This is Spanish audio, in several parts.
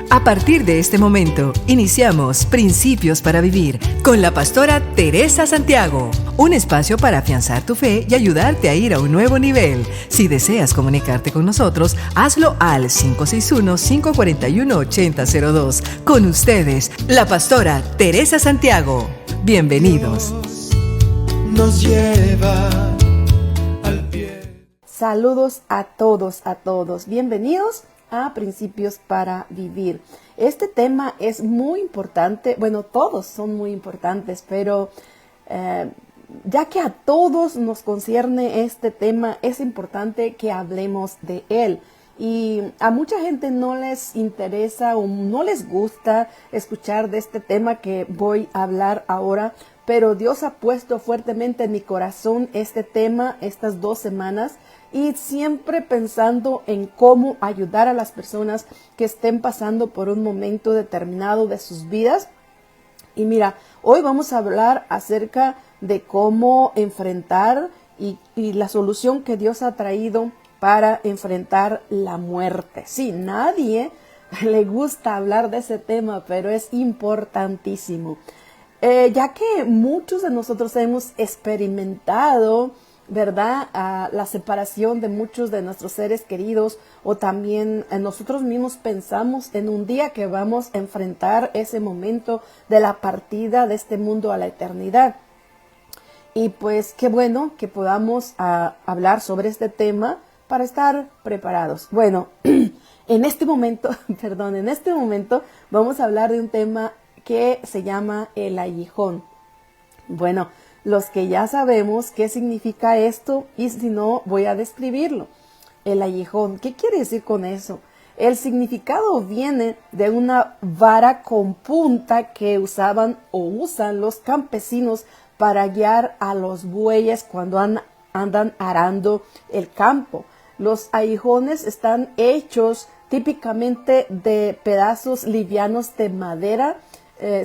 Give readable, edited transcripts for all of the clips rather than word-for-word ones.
A partir de este momento, iniciamos Principios para Vivir con la pastora Teresa Santiago, un espacio para afianzar tu fe y ayudarte a ir a un nuevo nivel. Si deseas comunicarte con nosotros, hazlo al 561-541-8002. Con ustedes, la pastora Teresa Santiago. Bienvenidos. Nos lleva al pie. Saludos a todos. Bienvenidos a Principios para Vivir. Este tema es muy importante, bueno, todos son muy importantes, pero ya que a todos nos concierne este tema, es importante que hablemos de él. Y a mucha gente no les interesa o no les gusta escuchar de este tema que voy a hablar ahora, pero Dios ha puesto fuertemente en mi corazón este tema estas 2 semanas, y siempre pensando en cómo ayudar a las personas que estén pasando por un momento determinado de sus vidas. Y mira, hoy vamos a hablar acerca de cómo enfrentar y la solución que Dios ha traído para enfrentar la muerte. Sí, nadie le gusta hablar de ese tema, pero es importantísimo. Ya que muchos de nosotros hemos experimentado, ¿verdad?, la separación de muchos de nuestros seres queridos, o también nosotros mismos pensamos en un día que vamos a enfrentar ese momento de la partida de este mundo a la eternidad. Y pues qué bueno que podamos hablar sobre este tema para estar preparados. Bueno, en este momento vamos a hablar de un tema que se llama el aguijón. Bueno, los que ya sabemos qué significa esto, y si no, voy a describirlo. El aguijón, ¿qué quiere decir con eso? El significado viene de una vara con punta que usaban o usan los campesinos para guiar a los bueyes cuando andan arando el campo. Los aguijones están hechos típicamente de pedazos livianos de madera,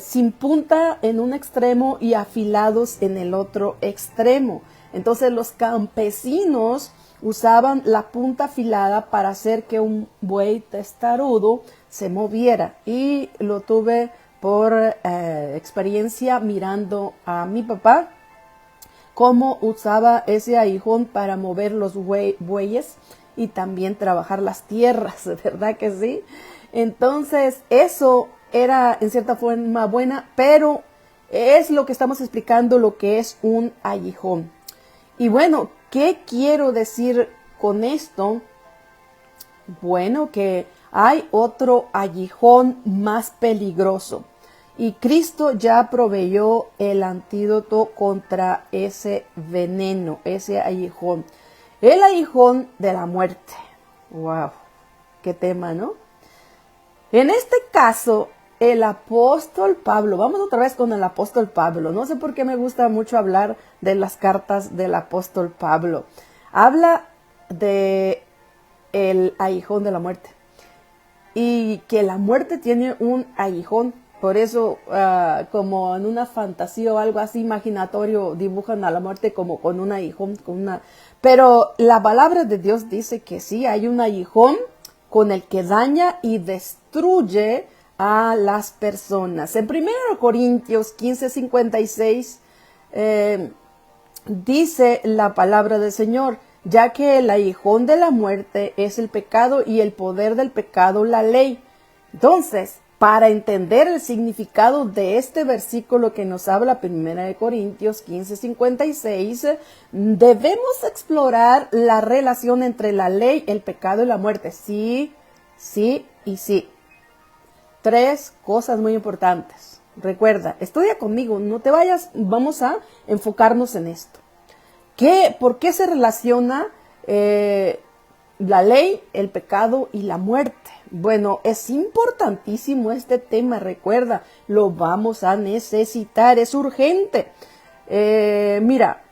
sin punta en un extremo y afilados en el otro extremo. Entonces los campesinos usaban la punta afilada para hacer que un buey testarudo se moviera, y lo tuve por experiencia mirando a mi papá cómo usaba ese aguijón para mover los bueyes y también trabajar las tierras, ¿verdad que sí? Entonces eso era en cierta forma buena, pero es lo que estamos explicando, lo que es un aguijón. Y bueno, ¿qué quiero decir con esto? Bueno, que hay otro aguijón más peligroso, y Cristo ya proveyó el antídoto contra ese veneno, ese aguijón. El aguijón de la muerte. ¡Wow! ¡Qué tema!, ¿no? En este caso, el apóstol Pablo, vamos otra vez con el apóstol Pablo. No sé por qué me gusta mucho hablar de las cartas del apóstol Pablo. Habla de el aguijón de la muerte, y que la muerte tiene un aguijón. Por eso, como en una fantasía o algo así imaginatorio, dibujan a la muerte como con un aguijón, Pero la palabra de Dios dice que sí, hay un aguijón con el que daña y destruye a las personas. En 1 Corintios 15:56 dice la palabra del Señor: ya que el aguijón de la muerte es el pecado, y el poder del pecado la ley. Entonces, para entender el significado de este versículo que nos habla 1 Corintios 15:56, debemos explorar la relación entre la ley, el pecado y la muerte. Sí, sí y sí. 3 cosas muy importantes. Recuerda, estudia conmigo, no te vayas, vamos a enfocarnos en esto. ¿Por qué se relaciona la ley, el pecado y la muerte? Bueno, es importantísimo este tema, recuerda, lo vamos a necesitar, es urgente. Mira,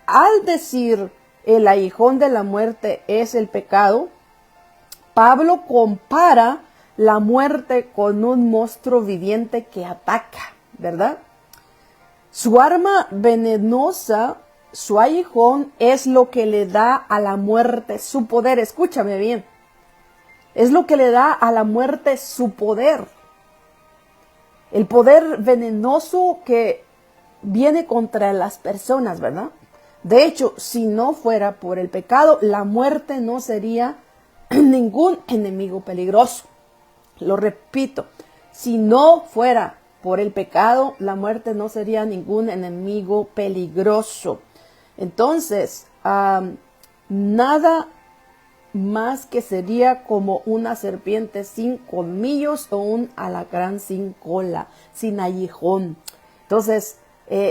al decir el aguijón de la muerte es el pecado, Pablo compara la muerte con un monstruo viviente que ataca, ¿verdad? Su arma venenosa, su aguijón, es lo que le da a la muerte su poder. Escúchame bien. Es lo que le da a la muerte su poder. El poder venenoso que viene contra las personas, ¿verdad? De hecho, si no fuera por el pecado, la muerte no sería ningún enemigo peligroso. Lo repito, si no fuera por el pecado, la muerte no sería ningún enemigo peligroso. Entonces, nada más que sería como una serpiente sin colmillos o un alacrán sin cola, sin aguijón. Entonces,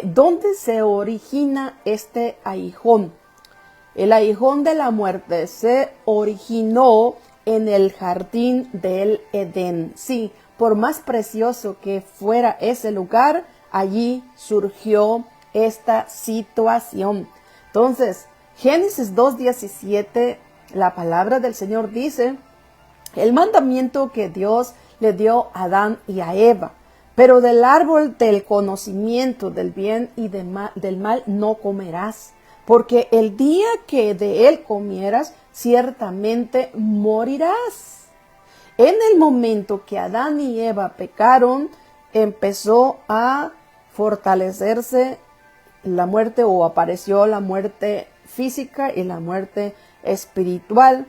¿dónde se origina este aguijón? El aguijón de la muerte se originó en el jardín del Edén. Sí, por más precioso que fuera ese lugar, allí surgió esta situación. Entonces, Génesis 2:17, la palabra del Señor dice, el mandamiento que Dios le dio a Adán y a Eva, pero del árbol del conocimiento del bien y del mal no comerás, porque el día que de él comieras, ciertamente morirás. En el momento que Adán y Eva pecaron, empezó a fortalecerse la muerte, o apareció la muerte física y la muerte espiritual.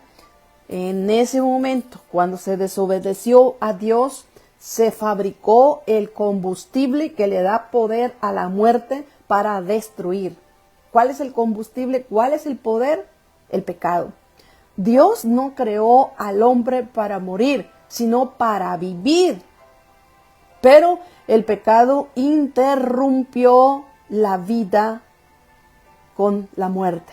En ese momento, cuando se desobedeció a Dios, se fabricó el combustible que le da poder a la muerte para destruir. ¿Cuál es el combustible? ¿Cuál es el poder? El pecado. Dios no creó al hombre para morir, sino para vivir. Pero el pecado interrumpió la vida con la muerte.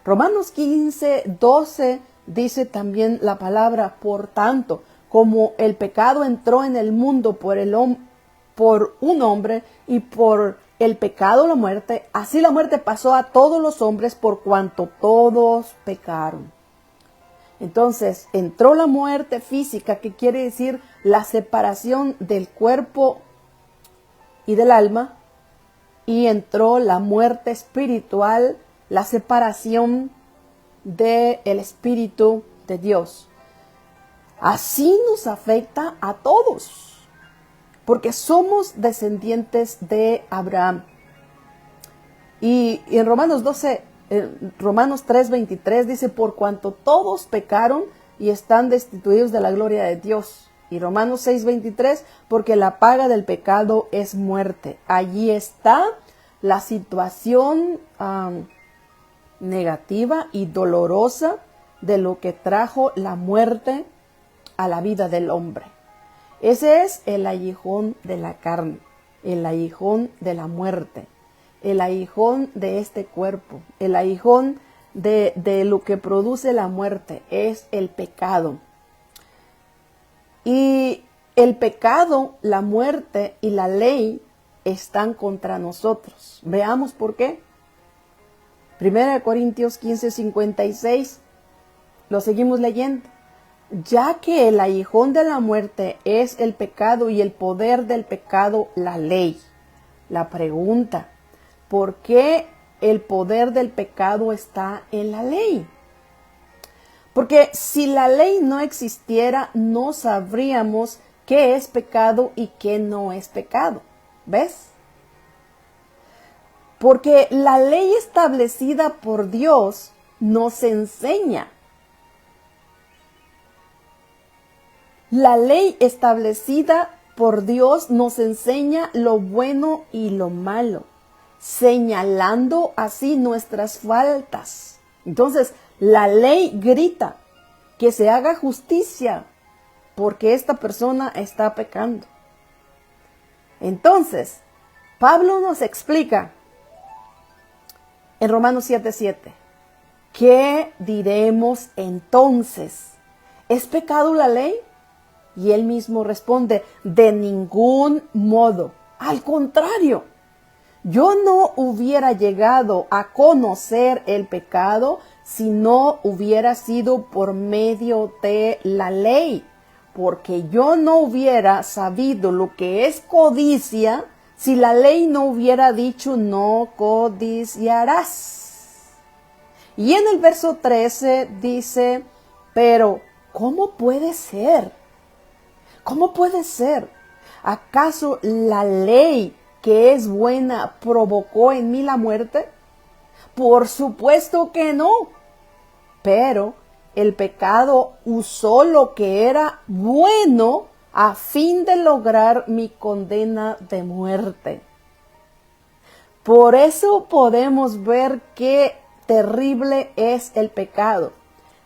Romanos 15:12 dice también la palabra, por tanto, como el pecado entró en el mundo por un hombre y por el pecado la muerte, así la muerte pasó a todos los hombres por cuanto todos pecaron. Entonces entró la muerte física, que quiere decir la separación del cuerpo y del alma, y entró la muerte espiritual, la separación del Espíritu de Dios. Así nos afecta a todos, porque somos descendientes de Abraham. Y en Romanos 3:23 dice, por cuanto todos pecaron y están destituidos de la gloria de Dios. Y Romanos 6:23, porque la paga del pecado es muerte. Allí está la situación negativa y dolorosa de lo que trajo la muerte a la vida del hombre. Ese es el aguijón de la carne, el aguijón de la muerte, el aguijón de este cuerpo, el aguijón de lo que produce la muerte, es el pecado. Y el pecado, la muerte y la ley están contra nosotros. Veamos por qué. 1 Corintios 15:56, lo seguimos leyendo. Ya que el aguijón de la muerte es el pecado y el poder del pecado la ley. La pregunta, ¿por qué el poder del pecado está en la ley? Porque si la ley no existiera, no sabríamos qué es pecado y qué no es pecado. ¿Ves? Porque la ley establecida por Dios nos enseña. La ley establecida por Dios nos enseña lo bueno y lo malo, señalando así nuestras faltas. Entonces, la ley grita que se haga justicia porque esta persona está pecando. Entonces, Pablo nos explica en Romanos 7:7, ¿qué diremos entonces? ¿Es pecado la ley? Y él mismo responde, de ningún modo. Al contrario, yo no hubiera llegado a conocer el pecado si no hubiera sido por medio de la ley, porque yo no hubiera sabido lo que es codicia si la ley no hubiera dicho no codiciarás. Y en el verso 13 dice, pero ¿cómo puede ser? ¿Cómo puede ser? ¿Acaso la ley que es buena provocó en mí la muerte? Por supuesto que no. Pero el pecado usó lo que era bueno a fin de lograr mi condena de muerte. Por eso podemos ver qué terrible es el pecado.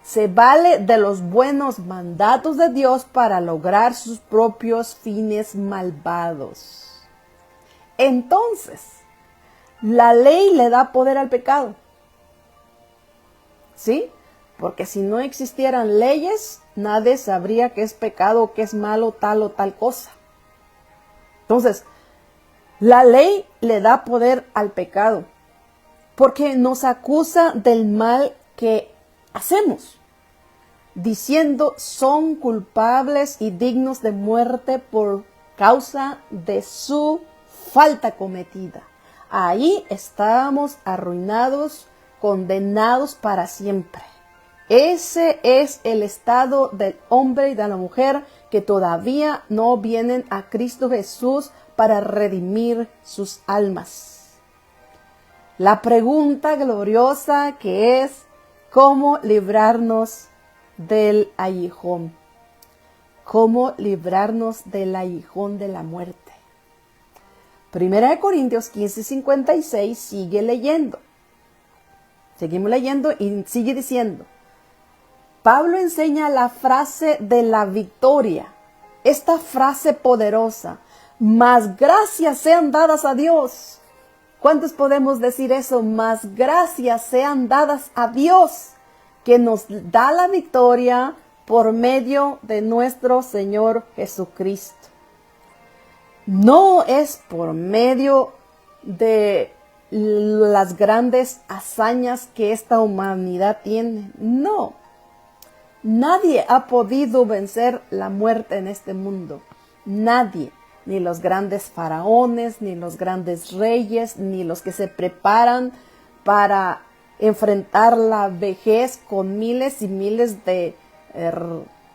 Se vale de los buenos mandatos de Dios para lograr sus propios fines malvados. Entonces, la ley le da poder al pecado. ¿Sí? Porque si no existieran leyes, nadie sabría qué es pecado, qué es malo, tal o tal cosa. Entonces, la ley le da poder al pecado, porque nos acusa del mal que hacemos, diciendo son culpables y dignos de muerte por causa de su falta cometida. Ahí estábamos arruinados, condenados para siempre. Ese es el estado del hombre y de la mujer que todavía no vienen a Cristo Jesús para redimir sus almas. La pregunta gloriosa que es, ¿cómo librarnos del aguijón? ¿Cómo librarnos del aguijón de la muerte? 1 Corintios 15:56 sigue leyendo. Seguimos leyendo y sigue diciendo. Pablo enseña la frase de la victoria. Esta frase poderosa. Más gracias sean dadas a Dios. ¿Cuántos podemos decir eso? Más gracias sean dadas a Dios, que nos da la victoria por medio de nuestro Señor Jesucristo. No es por medio de las grandes hazañas que esta humanidad tiene. No. Nadie ha podido vencer la muerte en este mundo. Nadie. Ni los grandes faraones, ni los grandes reyes, ni los que se preparan para enfrentar la vejez con miles y miles de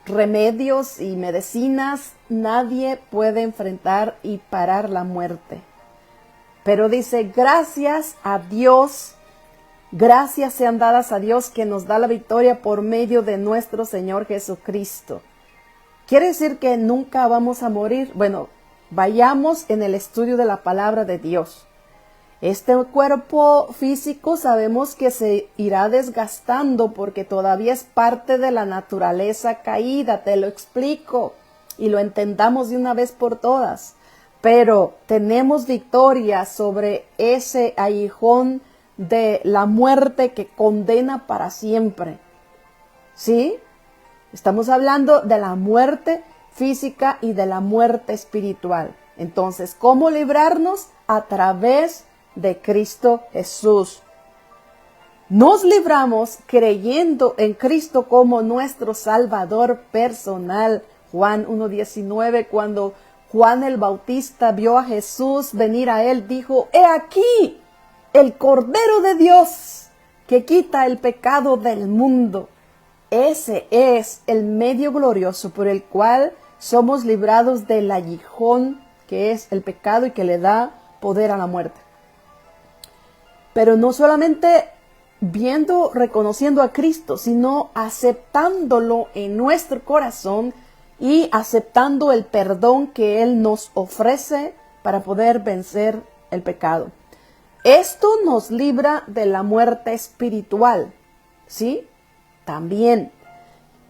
remedios y medicinas. Nadie puede enfrentar y parar la muerte. Pero dice, gracias a Dios, gracias sean dadas a Dios que nos da la victoria por medio de nuestro Señor Jesucristo. ¿Quiere decir que nunca vamos a morir? Bueno, vayamos en el estudio de la palabra de Dios. Este cuerpo físico sabemos que se irá desgastando porque todavía es parte de la naturaleza caída, te lo explico y lo entendamos de una vez por todas. Pero tenemos victoria sobre ese aguijón de la muerte que condena para siempre. ¿Sí? Estamos hablando de la muerte física y de la muerte espiritual. Entonces, ¿cómo librarnos? A través de Cristo Jesús. Nos libramos creyendo en Cristo como nuestro Salvador personal. Juan 1:19, cuando Juan el Bautista vio a Jesús venir a él, dijo, «He aquí el Cordero de Dios que quita el pecado del mundo». Ese es el medio glorioso por el cual somos librados del aguijón que es el pecado y que le da poder a la muerte. Pero no solamente viendo, reconociendo a Cristo, sino aceptándolo en nuestro corazón y aceptando el perdón que Él nos ofrece para poder vencer el pecado. Esto nos libra de la muerte espiritual, ¿sí? También.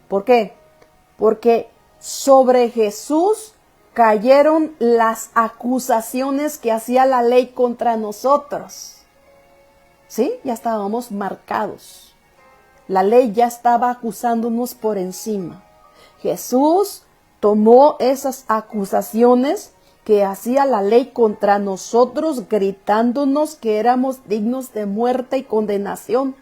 ¿Por qué? Porque sobre Jesús cayeron las acusaciones que hacía la ley contra nosotros. ¿Sí? Ya estábamos marcados. La ley ya estaba acusándonos por encima. Jesús tomó esas acusaciones que hacía la ley contra nosotros, gritándonos que éramos dignos de muerte y condenación.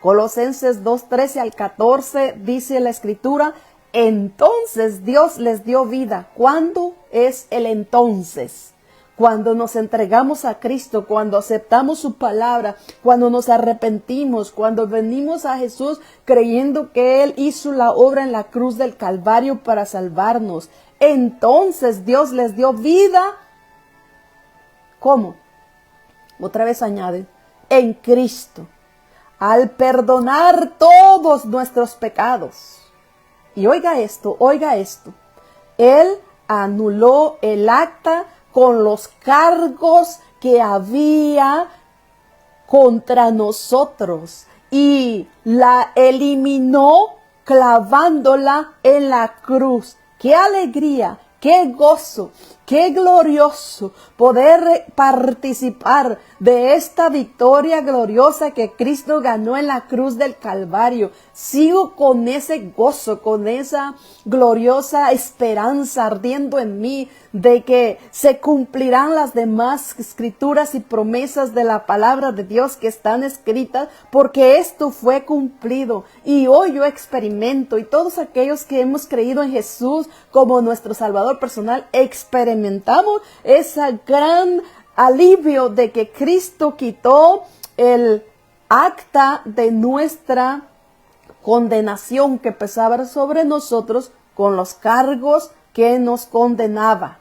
Colosenses 2:13 al 14 dice la Escritura, entonces Dios les dio vida. ¿Cuándo es el entonces? Cuando nos entregamos a Cristo, cuando aceptamos su palabra, cuando nos arrepentimos, cuando venimos a Jesús creyendo que Él hizo la obra en la cruz del Calvario para salvarnos, entonces Dios les dio vida. ¿Cómo? Otra vez añade, en Cristo, al perdonar todos nuestros pecados. Y oiga esto, Él anuló el acta con los cargos que había contra nosotros y la eliminó clavándola en la cruz. ¡Qué alegría! ¡Qué gozo! ¡Qué glorioso poder participar de esta victoria gloriosa que Cristo ganó en la cruz del Calvario! Sigo con ese gozo, con esa gloriosa esperanza ardiendo en mí de que se cumplirán las demás escrituras y promesas de la palabra de Dios que están escritas, porque esto fue cumplido. Y hoy yo experimento, y todos aquellos que hemos creído en Jesús como nuestro Salvador personal, experimentamos ese gran alivio de que Cristo quitó el acta de nuestra condenación que pesaba sobre nosotros con los cargos que nos condenaba.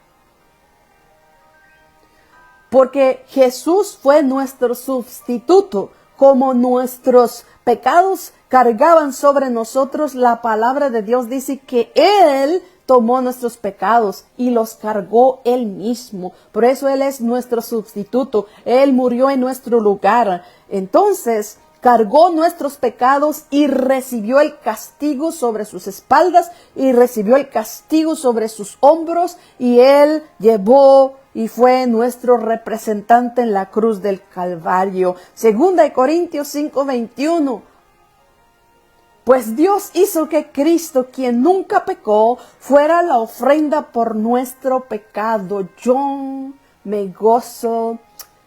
Porque Jesús fue nuestro sustituto. Como nuestros pecados cargaban sobre nosotros, la palabra de Dios dice que Él tomó nuestros pecados y los cargó Él mismo. Por eso Él es nuestro sustituto. Él murió en nuestro lugar. Entonces, cargó nuestros pecados y recibió el castigo sobre sus espaldas y recibió el castigo sobre sus hombros, y Él llevó y fue nuestro representante en la cruz del Calvario. 2 Corintios 5:21. Pues Dios hizo que Cristo, quien nunca pecó, fuera la ofrenda por nuestro pecado. Yo me gozo,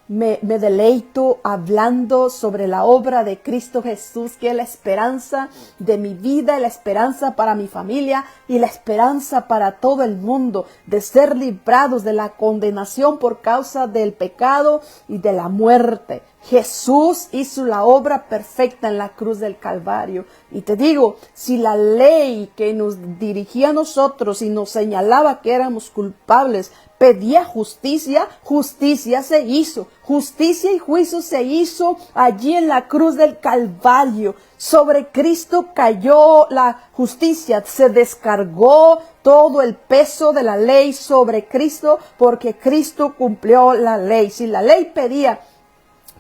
me deleito hablando sobre la obra de Cristo Jesús, que es la esperanza de mi vida, la esperanza para mi familia y la esperanza para todo el mundo, de ser librados de la condenación por causa del pecado y de la muerte. Jesús hizo la obra perfecta en la cruz del Calvario. Y te digo, si la ley que nos dirigía a nosotros y nos señalaba que éramos culpables pedía justicia, justicia se hizo. Justicia y juicio se hizo allí en la cruz del Calvario. Sobre Cristo cayó la justicia, se descargó todo el peso de la ley sobre Cristo, porque Cristo cumplió la ley. Si la ley pedía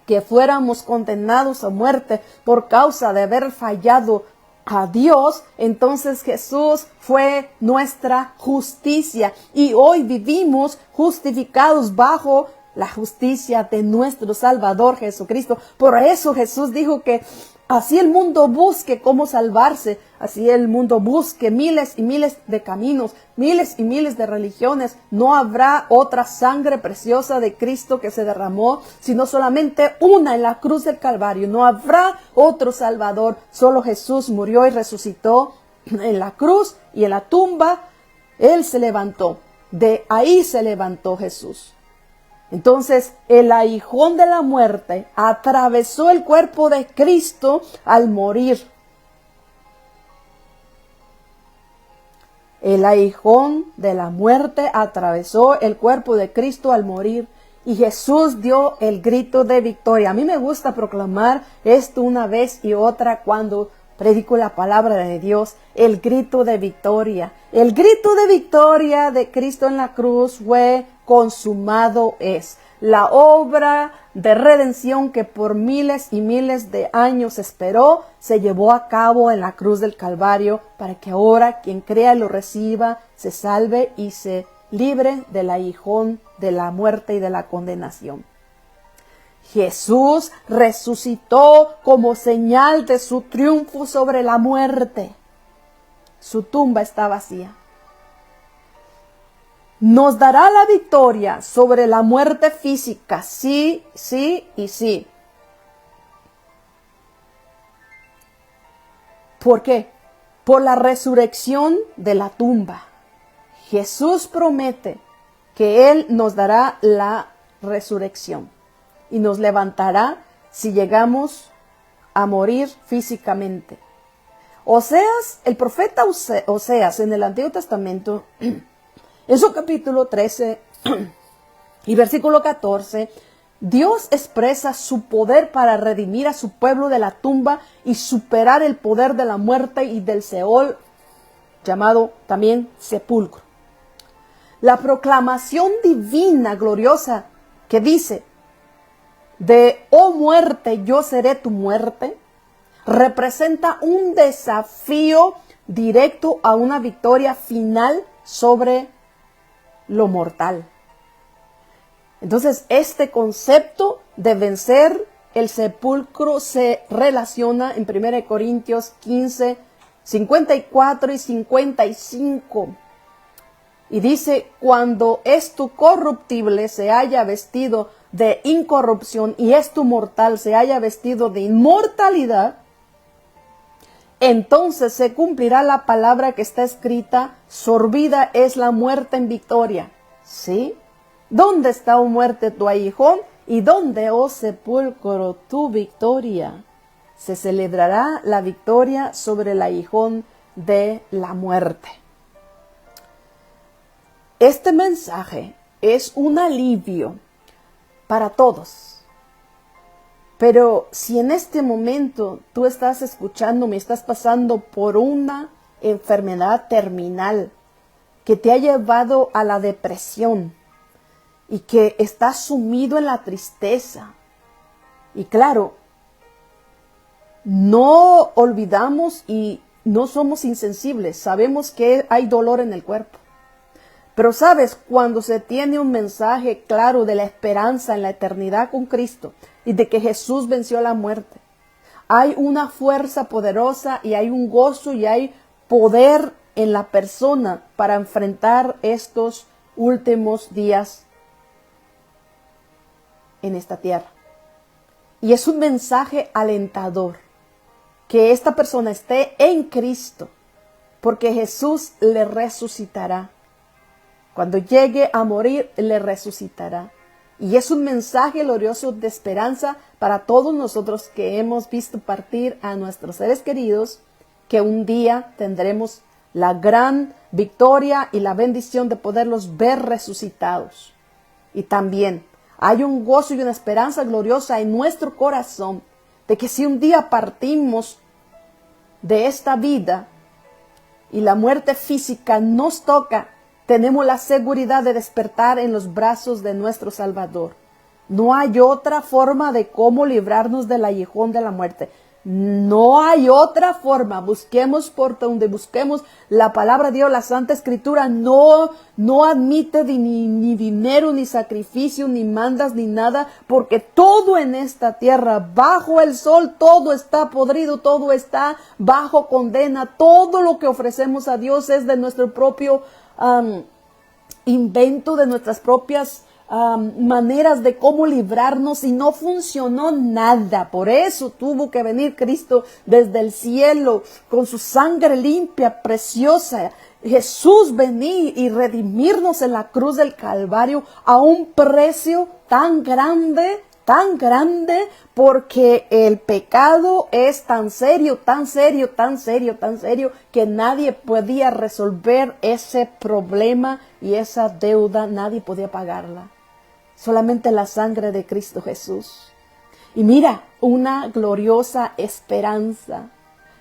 que fuéramos condenados a muerte por causa de haber fallado a Dios, entonces Jesús fue nuestra justicia, y hoy vivimos justificados bajo la justicia de nuestro Salvador Jesucristo. Por eso Jesús dijo que así el mundo busque cómo salvarse, así el mundo busque miles y miles de caminos, miles y miles de religiones. No habrá otra sangre preciosa de Cristo que se derramó, sino solamente una en la cruz del Calvario. No habrá otro Salvador, solo Jesús murió y resucitó en la cruz y en la tumba. Él se levantó, de ahí se levantó Jesús. Entonces, el aguijón de la muerte atravesó el cuerpo de Cristo al morir. El aguijón de la muerte atravesó el cuerpo de Cristo al morir, y Jesús dio el grito de victoria. A mí me gusta proclamar esto una vez y otra cuando predico la palabra de Dios, el grito de victoria. El grito de victoria de Cristo en la cruz fue: consumado es. La obra de redención que por miles y miles de años esperó, se llevó a cabo en la cruz del Calvario, para que ahora quien crea y lo reciba se salve y se libre del aguijón de la muerte y de la condenación. Jesús resucitó como señal de su triunfo sobre la muerte. Su tumba está vacía. Nos dará la victoria sobre la muerte física, sí, sí y sí. ¿Por qué? Por la resurrección de la tumba. Jesús promete que Él nos dará la resurrección y nos levantará si llegamos a morir físicamente. Oseas, el profeta Oseas en el Antiguo Testamento, en su capítulo 13 y versículo 14, Dios expresa su poder para redimir a su pueblo de la tumba y superar el poder de la muerte y del Seol, llamado también sepulcro. La proclamación divina gloriosa que dice, de oh muerte, yo seré tu muerte, representa un desafío directo a una victoria final sobre lo mortal. Entonces, este concepto de vencer el sepulcro se relaciona en 1 Corintios 15, 54 y 55. Y dice, cuando esto corruptible se haya vestido de incorrupción y esto mortal se haya vestido de inmortalidad, entonces se cumplirá la palabra que está escrita, sorbida es la muerte en victoria. ¿Sí? ¿Dónde está, oh muerte, tu aguijón? ¿Y dónde, oh sepulcro, tu victoria? Se celebrará la victoria sobre el aguijón de la muerte. Este mensaje es un alivio para todos. Pero si en este momento tú estás escuchándome, estás pasando por una enfermedad terminal que te ha llevado a la depresión y que estás sumido en la tristeza, y claro, no olvidamos y no somos insensibles, sabemos que hay dolor en el cuerpo. Pero sabes, cuando se tiene un mensaje claro de la esperanza en la eternidad con Cristo y de que Jesús venció la muerte, hay una fuerza poderosa y hay un gozo y hay poder en la persona para enfrentar estos últimos días en esta tierra. Y es un mensaje alentador que esta persona esté en Cristo, porque Jesús le resucitará. Cuando llegue a morir, le resucitará. Y es un mensaje glorioso de esperanza para todos nosotros que hemos visto partir a nuestros seres queridos, que un día tendremos la gran victoria y la bendición de poderlos ver resucitados. Y también hay un gozo y una esperanza gloriosa en nuestro corazón de que si un día partimos de esta vida y la muerte física nos toca, tenemos la seguridad de despertar en los brazos de nuestro Salvador. No hay otra forma de cómo librarnos del aguijón de la muerte. No hay otra forma. Busquemos por donde busquemos. La palabra de Dios, la Santa Escritura, no admite ni dinero, ni sacrificio, ni mandas, ni nada. Porque todo en esta tierra, bajo el sol, todo está podrido, todo está bajo condena. Todo lo que ofrecemos a Dios es de nuestro propio invento, de nuestras propias maneras de cómo librarnos, y no funcionó nada. Por eso tuvo que venir Cristo desde el cielo con su sangre limpia, preciosa. Jesús venir y redimirnos en la cruz del Calvario a un precio tan grande, porque el pecado es tan serio, que nadie podía resolver ese problema y esa deuda, nadie podía pagarla. Solamente la sangre de Cristo Jesús. Y mira, una gloriosa esperanza.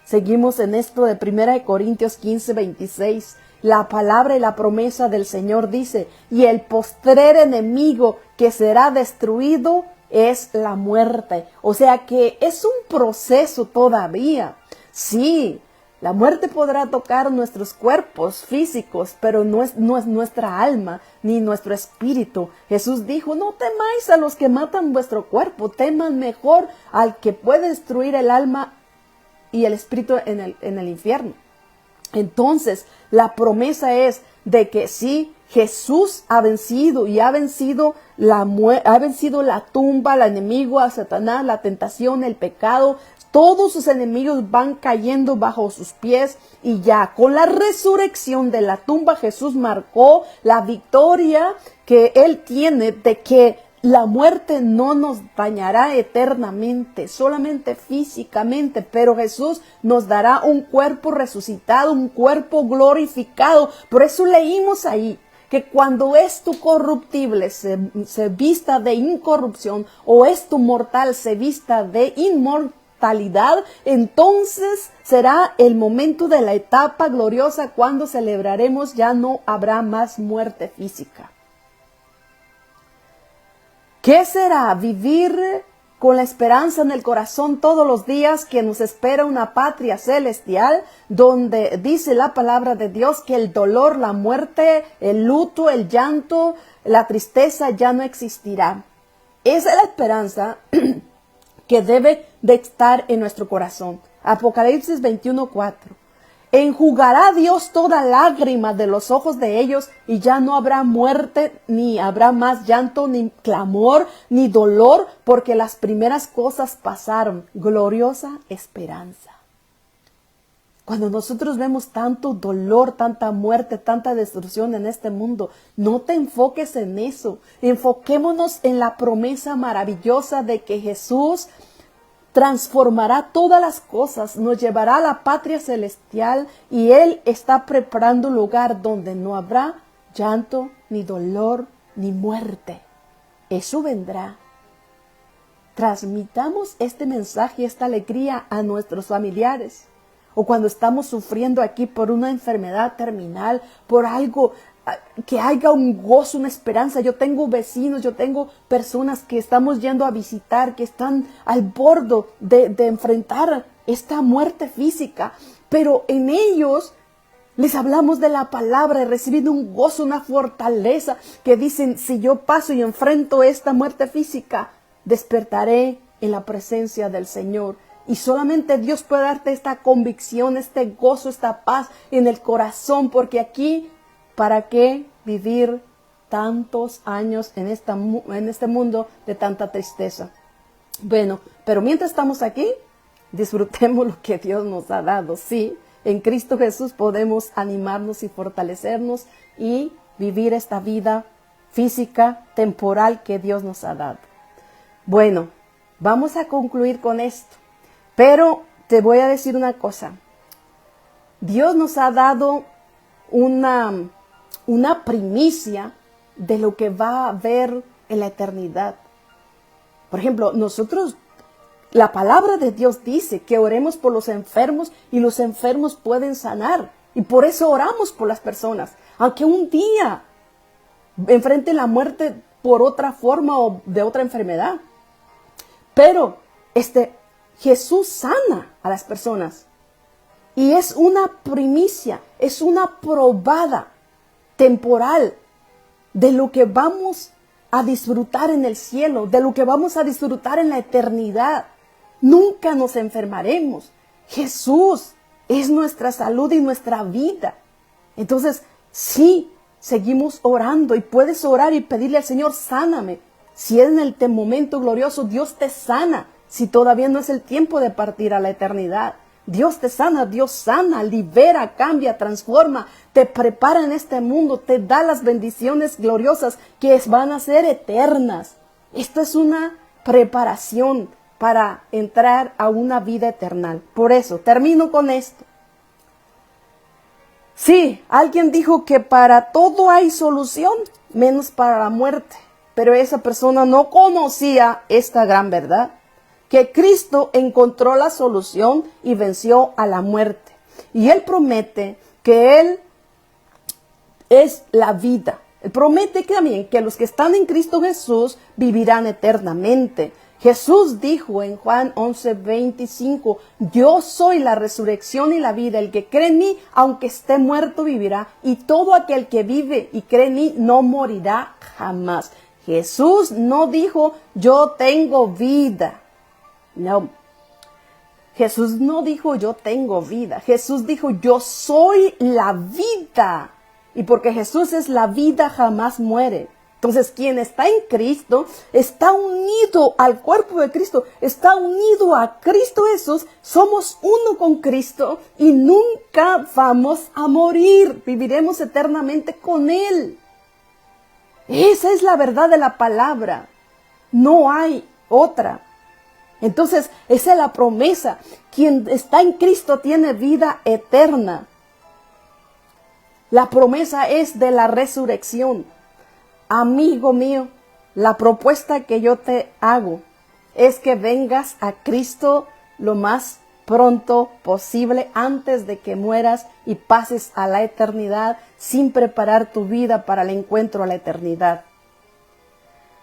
Seguimos en esto de 1 Corintios 15, 26. La palabra y la promesa del Señor dice, y el postrer enemigo que será destruido es la muerte. O sea que es un proceso todavía. Sí, la muerte podrá tocar nuestros cuerpos físicos, pero no es nuestra alma ni nuestro espíritu. Jesús dijo, no temáis a los que matan vuestro cuerpo, teman mejor al que puede destruir el alma y el espíritu en el infierno. Entonces, la promesa es de que sí, Jesús ha vencido y ha vencido la tumba, el enemigo, a Satanás, la tentación, el pecado. todos sus enemigos van cayendo bajo sus pies y ya con la resurrección de la tumba Jesús marcó la victoria que Él tiene de que la muerte no nos dañará eternamente, solamente físicamente, pero Jesús nos dará un cuerpo resucitado, un cuerpo glorificado. Por eso leímos ahí que cuando esto corruptible se vista de incorrupción o esto mortal se vista de inmortalidad, entonces será el momento de la etapa gloriosa cuando celebraremos, ya no habrá más muerte física. ¿Qué será vivir con la esperanza en el corazón todos los días que nos espera una patria celestial donde dice la palabra de Dios que el dolor, la muerte, el luto, el llanto, la tristeza ya no existirá? Esa es la esperanza que debe de estar en nuestro corazón. Apocalipsis 21:4. Enjugará Dios toda lágrima de los ojos de ellos y ya no habrá muerte, ni habrá más llanto, ni clamor, ni dolor, porque las primeras cosas pasaron. Gloriosa esperanza. Cuando nosotros vemos tanto dolor, tanta muerte, tanta destrucción en este mundo, no te enfoques en eso. Enfoquémonos en la promesa maravillosa de que Jesús transformará todas las cosas, nos llevará a la patria celestial y Él está preparando un lugar donde no habrá llanto, ni dolor, ni muerte. Eso vendrá. Transmitamos este mensaje, esta alegría a nuestros familiares. O cuando estamos sufriendo aquí por una enfermedad terminal, por algo, que haya un gozo, una esperanza. Yo tengo vecinos, yo tengo personas que estamos yendo a visitar, que están al borde de enfrentar esta muerte física. Pero en ellos les hablamos de la palabra y recibiendo un gozo, una fortaleza que dicen, si yo paso y enfrento esta muerte física, despertaré en la presencia del Señor. Y solamente Dios puede darte esta convicción, este gozo, esta paz en el corazón, porque aquí, ¿para qué vivir tantos años en este mundo de tanta tristeza? Bueno, pero mientras estamos aquí, disfrutemos lo que Dios nos ha dado. Sí, en Cristo Jesús podemos animarnos y fortalecernos y vivir esta vida física, temporal que Dios nos ha dado. Bueno, vamos a concluir con esto. Pero te voy a decir una cosa. Dios nos ha dado una primicia de lo que va a haber en la eternidad. Por ejemplo, nosotros, la palabra de Dios dice que oremos por los enfermos y los enfermos pueden sanar. Y por eso oramos por las personas. Aunque un día enfrenten la muerte por otra forma o de otra enfermedad. Pero Jesús sana a las personas. Y es una primicia, es una probada temporal de lo que vamos a disfrutar en el cielo, de lo que vamos a disfrutar en la eternidad. Nunca nos enfermaremos. Jesús es nuestra salud y nuestra vida. Entonces, sí, seguimos orando y puedes orar y pedirle al Señor, sáname. Si es en el momento glorioso, Dios te sana. Si todavía no es el tiempo de partir a la eternidad, Dios te sana, Dios sana, libera, cambia, transforma, te prepara en este mundo, te da las bendiciones gloriosas que van a ser eternas. Esto es una preparación para entrar a una vida eterna. Por eso, termino con esto. Sí, alguien dijo que para todo hay solución, menos para la muerte. Pero esa persona no conocía esta gran verdad. Que Cristo encontró la solución y venció a la muerte. Y Él promete que Él es la vida. Él promete que también que los que están en Cristo Jesús vivirán eternamente. Jesús dijo en Juan 11:25, yo soy la resurrección y la vida. El que cree en mí, aunque esté muerto, vivirá. Y todo aquel que vive y cree en mí no morirá jamás. Jesús no dijo, yo tengo vida. No, Jesús no dijo yo tengo vida. Jesús dijo yo soy la vida. Y porque Jesús es la vida, jamás muere. Entonces, quien está en Cristo está unido al cuerpo de Cristo, está unido a Cristo Jesús. Somos uno con Cristo y nunca vamos a morir. Viviremos eternamente con Él. Esa es la verdad de la palabra. No hay otra. Entonces, esa es la promesa. Quien está en Cristo tiene vida eterna. La promesa es de la resurrección. Amigo mío, la propuesta que yo te hago es que vengas a Cristo lo más pronto posible, antes de que mueras y pases a la eternidad sin preparar tu vida para el encuentro a la eternidad.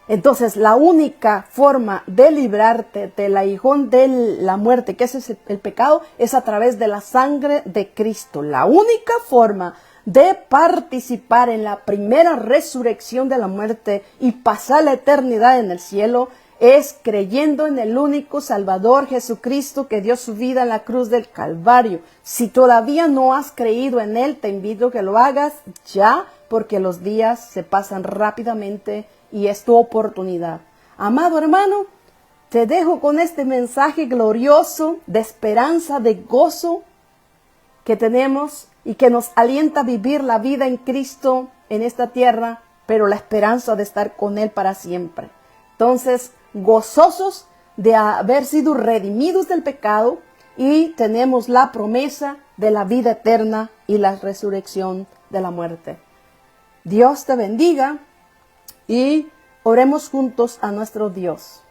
Entonces, la única forma de librarte del aguijón de la muerte, que ese es el pecado, es a través de la sangre de Cristo. La única forma de participar en la primera resurrección de la muerte y pasar la eternidad en el cielo es creyendo en el único Salvador Jesucristo que dio su vida en la cruz del Calvario. Si todavía no has creído en Él, te invito a que lo hagas ya, porque los días se pasan rápidamente y es tu oportunidad. Amado hermano, te dejo con este mensaje glorioso de esperanza, de gozo que tenemos y que nos alienta a vivir la vida en Cristo en esta tierra, pero la esperanza de estar con Él para siempre. Entonces, gozosos de haber sido redimidos del pecado y tenemos la promesa de la vida eterna y la resurrección de la muerte. Dios te bendiga y oremos juntos a nuestro Dios.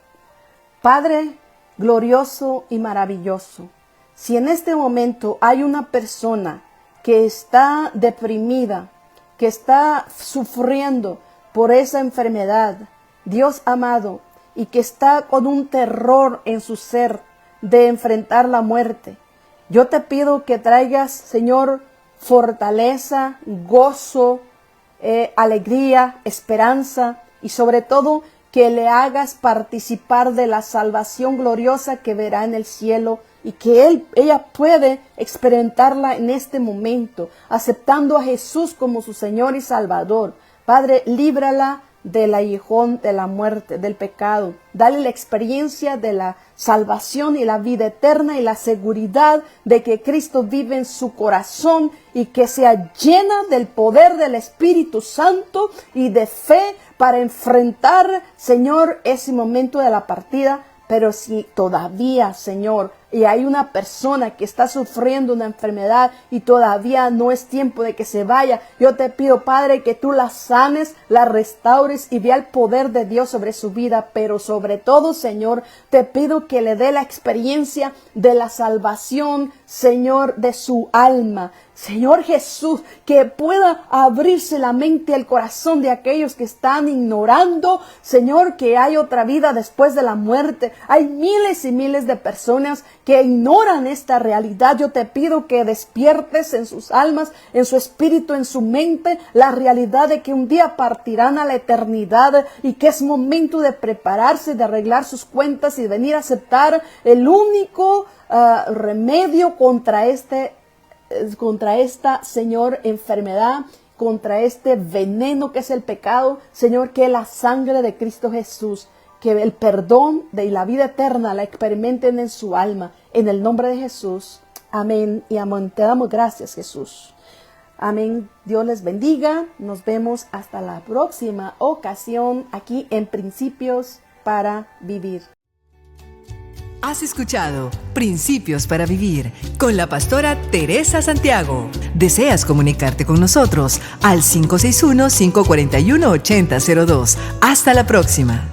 Padre glorioso y maravilloso, si en este momento hay una persona que está deprimida, que está sufriendo por esa enfermedad, Dios amado, y que está con un terror en su ser de enfrentar la muerte, yo te pido que traigas, Señor, fortaleza, gozo, alegría, esperanza y sobre todo que le hagas participar de la salvación gloriosa que verá en el cielo y que ella puede experimentarla en este momento, aceptando a Jesús como su Señor y Salvador. Padre, líbrala del aguijón de la muerte, del pecado. Dale la experiencia de la salvación y la vida eterna y la seguridad de que Cristo vive en su corazón y que sea llena del poder del Espíritu Santo y de fe para enfrentar, Señor, ese momento de la partida. Pero si todavía, Señor, y hay una persona que está sufriendo una enfermedad y todavía no es tiempo de que se vaya, yo te pido, Padre, que tú la sanes, la restaures y vea el poder de Dios sobre su vida. Pero sobre todo, Señor, te pido que le dé la experiencia de la salvación, Señor, de su alma. Señor Jesús, que pueda abrirse la mente y el corazón de aquellos que están ignorando, Señor, que hay otra vida después de la muerte. Hay miles y miles de personas que ignoran esta realidad. Yo te pido que despiertes en sus almas, en su espíritu, en su mente, la realidad de que un día partirán a la eternidad y que es momento de prepararse, de arreglar sus cuentas y de venir a aceptar el único remedio contra esta, Señor, enfermedad, contra este veneno que es el pecado, Señor, que es la sangre de Cristo Jesús, que el perdón y la vida eterna la experimenten en su alma, en el nombre de Jesús. Amén y amén. Te damos gracias, Jesús. Amén. Dios les bendiga. Nos vemos hasta la próxima ocasión aquí en Principios para Vivir. Has escuchado Principios para Vivir con la pastora Teresa Santiago. ¿Deseas comunicarte con nosotros? Al 561-541-8002. Hasta la próxima.